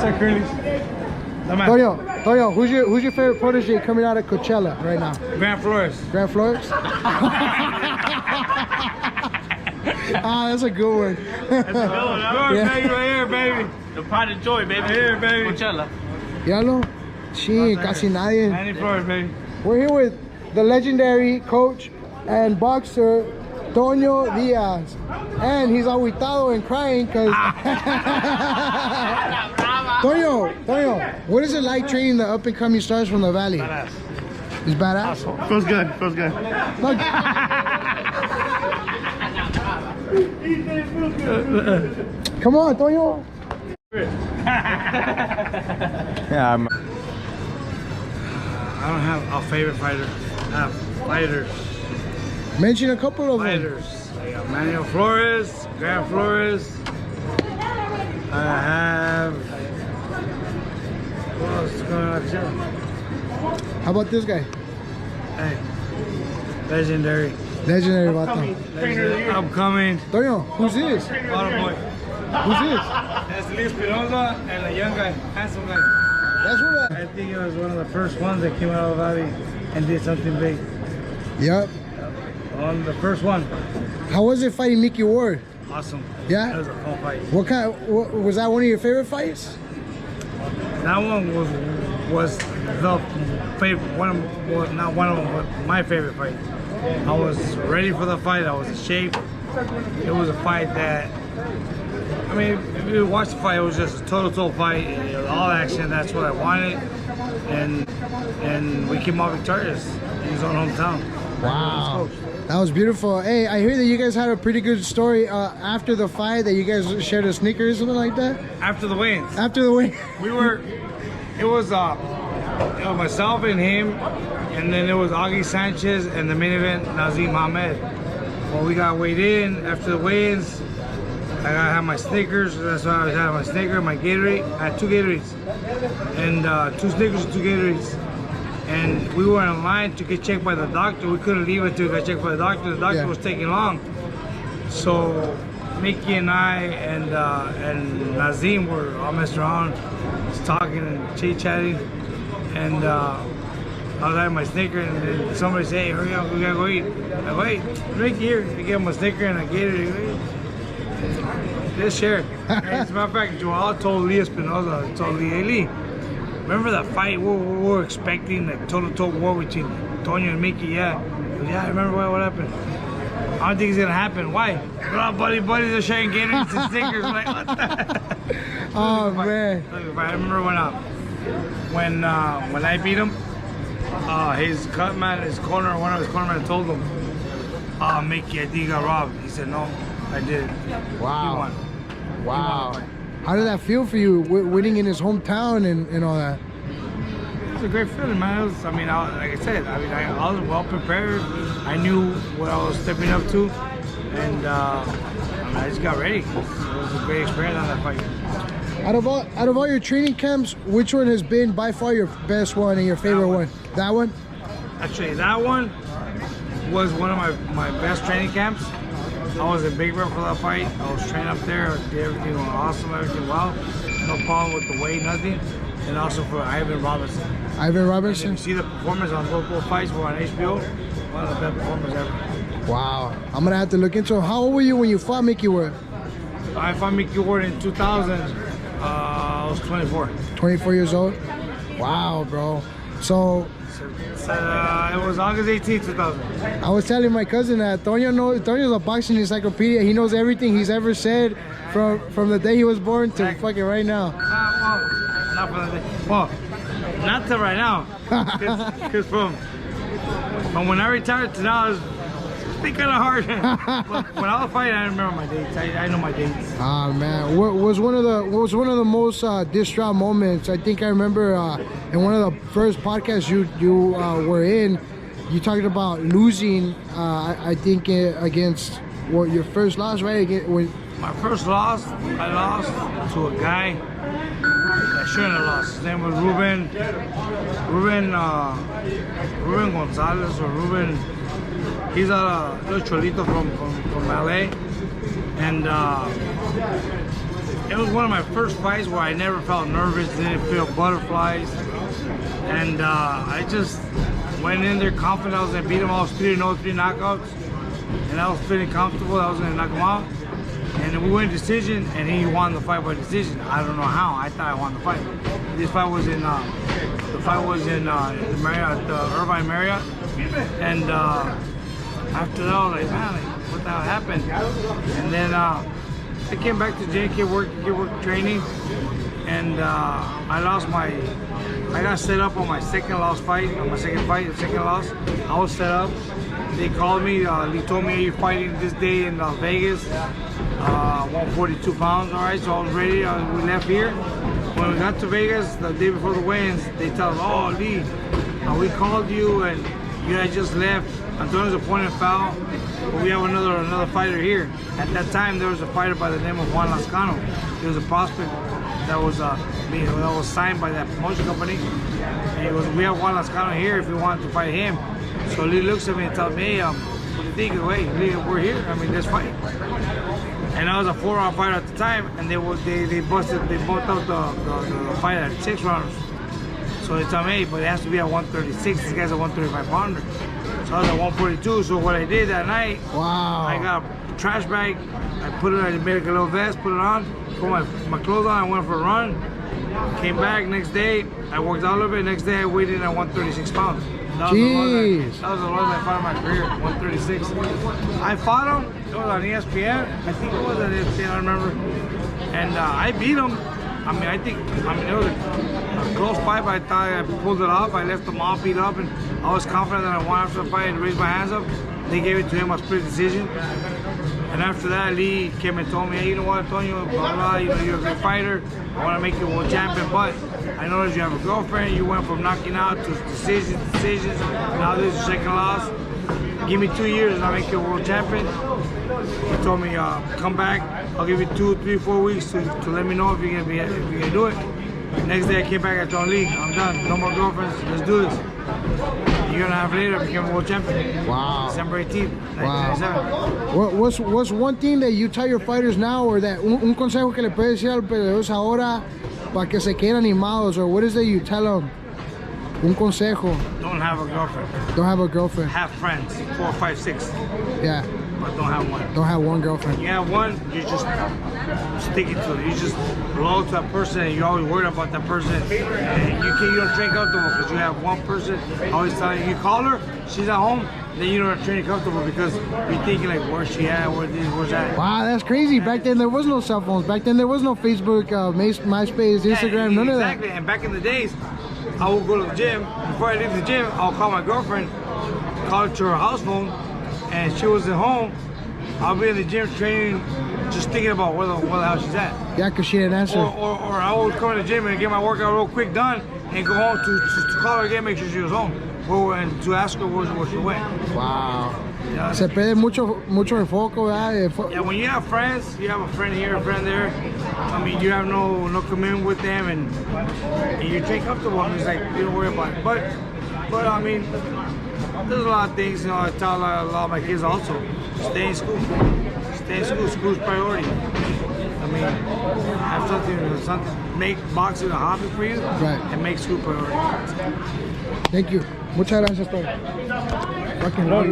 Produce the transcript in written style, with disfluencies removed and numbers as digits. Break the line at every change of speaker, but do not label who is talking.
What's up, Curly?
Toño, who's your favorite protege coming out of Coachella right now?
Grant Flores.
Grant Flores? Ah, that's a good one.
That's a good one, huh?
Yeah.
Baby, right here, baby.
The pride and joy, baby.
Right here, baby.
Coachella.
Yalo? Sí, casi nadie.
Manny Flores, baby.
We're here with the legendary coach and boxer, Toño DIAZ. And he's aguitado and crying because... Toño, what is it like training the up-and-coming stars from the Valley?
Badass.
It's badass?
Feels good, feels good.
Come on, Toño.
Yeah, I don't have a favorite fighter. I have fighters.
Mention a couple of them.
Fighters. I got Manuel Flores, Grant Flores. I have... What else is going on here?
How about this guy?
Hey, legendary.
Legendary Vato.
Upcoming.
Toño, who's this?
Auto boy.
Who's this?
That's Espinoza and a young guy, handsome guy.
That's what
I think it was one of the first ones that came out of the Valley and did something big.
Yep.
On the first one.
How was it fighting Mickey Ward?
Awesome.
Yeah?
That was a fun fight.
What kind? Was that one of your favorite fights?
That one was the favorite one. Well, not one of them, but my favorite fight. I was ready for the fight. I was in shape. It was a fight that, I mean, if you watch the fight, it was just a total fight. It was all action. That's what I wanted, and we came out victorious in his own hometown.
Wow. That was beautiful. Hey, I hear that you guys had a pretty good story after the fight, that you guys shared a Snickers or something like that?
After the weigh-ins.
After the weigh.
It was myself and him, and then it was Augie Sanchez and the main event, Nazim Ahmed. Well, we got weighed in. After the weigh-ins, I gotta have my Snickers. That's why I had my Snicker, my Gatorade. I had 2 Gatorades, and 2 Snickers and 2 Gatorades. And we were in line to get checked by the doctor. We couldn't leave until we got checked by the doctor. The doctor was taking long. So Mickey and I and Nazim were all messing around, just talking and chit-chatting. And I was having my Snicker, and then somebody said, hey, hurry up, we gotta go eat. I go, hey, Mickey here. We gave him a Snicker and a Gatorade. Let's share. As a matter of fact, Joel told Lee Espinoza, told Lee, hey Lee, remember that fight we were expecting, the toe-to-toe war between Toño and Mickey? Yeah. Goes, yeah, I remember what happened. I don't think it's gonna happen. Why? We're all buddies are sharing Gatorades and Snickers. Like, what the?
Oh man.
I remember when I beat him, his cutman, one of his cornermen told him, Mickey, I think you got robbed. He said, no, I did.
Wow.
He won.
Wow. How did that feel for you, winning in his hometown and all that?
It was a great feeling, man. Like I said, I was well prepared. I knew what I was stepping up to, and I just got ready. It was a great experience on that fight.
Out of all your training camps, which one has been by far your best one and your favorite one? That one?
Actually, that one was one of my best training camps. I was in Big Bear for that fight. I was training up there. Did everything awesome, everything well. No problem with the weight, nothing. And also for Ivan Robinson.
Ivan Robinson?
And if you see the performance on both fights were on HBO. One of the best performers ever.
Wow. I'm going to have to look into it. How old were you when you fought Mickey Ward?
I fought Mickey Ward in 2000. I was 24.
24 years old? Wow, bro. So
it was August 18, 2000.
I was telling my cousin that Toño's a boxing encyclopedia. He knows everything he's ever said from the day he was born to fucking right now.
Not from the day. Well, not to right now. Because from when I retired to now, it's been kind of hard. But when I was fighting, I remember my dates. I know my dates.
Ah man, what was one of the most distraught moments? I think I remember in one of the first podcasts you were in, you talked about losing. I think against your first loss, right?
My first loss, I lost to a guy I shouldn't have lost. His name was Ruben Gonzalez or Ruben. He's a little cholito from LA, and it was one of my first fights where I never felt nervous, didn't feel butterflies, and I just went in there confident I was gonna beat him. I was 3-0, 3 knockouts, and I was feeling comfortable. I was gonna knock him out, and we went decision, and he won the fight by decision. I don't know how. I thought I won the fight. This fight was in the the Marriott, Irvine Marriott, and after that, I was like, man, like, what the hell happened? And then I came back to JK work training, and I got set up on my second loss fight, on my second loss. I was set up. They called me, they told me, hey, you're fighting this day in Vegas, 142 pounds, all right, so I was ready. We left here. When we got to Vegas, the day before the weigh-ins, they tell us, oh, Lee, we called you, and you had just left. Antonio's appointed foul, but we have another fighter here. At that time, there was a fighter by the name of Juan Lascano. He was a prospect that was signed by that promotion company. And he goes, we have Juan Lascano here if you want to fight him. So Lee looks at me and tells me, hey, what do you think? Wait, Lee, we're here. I mean, let's fight. And I was a 4-round fighter at the time, and they both out the fight at 6 rounds. So they told me, hey, but it has to be at 136. This guy's a 135 pounder. So I was at 142. So what I did that night,
wow,
I got a trash bag. I put it, I made a little vest, put it on, put my clothes on. I went for a run. Came back next day. I worked out a little bit. Next day I weighed in at 136 pounds. That was the lowest I fought in my career, 136. I fought him. It was on ESPN. I think it was on ESPN. I remember. And I beat him. I mean, it was a close fight, but I thought I pulled it off. I left him all beat up, and I was confident that I won after the fight and raised my hands up. They gave it to him, a split decision. And after that, Lee came and told me, hey, you know what, Toño, blah, blah, you know, you're a great fighter. I want to make you a world champion, but I noticed you have a girlfriend. You went from knocking out to decisions. Now this is your second loss. Give me 2 years and I'll make you a world champion. He told me, come back. I'll give you 2, 3, 4 weeks to let me know if you're gonna do it. Next day I came back, I told Lee, I'm done. No more girlfriends. Let's do this. A year and a half later, I became a world champion.
Wow.
December 18th, 1997.
What's one thing that you tell your fighters now, or that un consejo que le puedes decir a los peleadores ahora para que se queden animados, or what is it you tell them? Un consejo.
Don't have a girlfriend.
Don't have a girlfriend.
Have friends, 4, 5, 6.
Yeah.
But don't have one.
Don't have one girlfriend.
You have one, you just stick it to it. You just belong to that person, and you're always worried about that person. And you don't train comfortable because you have one person always telling you call her, she's at home, then you don't train comfortable because you're thinking like, where's she at, where's that?
Wow, that's crazy. Back then there was no cell phones. Back then there was no Facebook, MySpace, Instagram, none of that.
Exactly, and back in the days, I would go to the gym. Before I leave the gym, I'll call my girlfriend, call her to her house phone, and she wasn't home. I'll be in the gym training, just thinking about where the hell she's at.
Yeah, because she didn't answer.
Or I would come to the gym and get my workout real quick done and go home to call her again, make sure she was home. And to ask her where she went.
Wow.
Yeah.
Se pierde mucho enfoque, ¿verdad?
Yeah, when you have friends, you have a friend here, a friend there. I mean, you have no commitment with them, and you train comfortable. I mean, it's like you don't worry about it. But I mean, there's a lot of things. You know, I tell a lot of my kids also, stay in school. Stay in school. School's priority. I mean, have something. Make boxing a hobby for you,
right? And
make school priority.
Thank you. Muchas gracias, Toño.
No.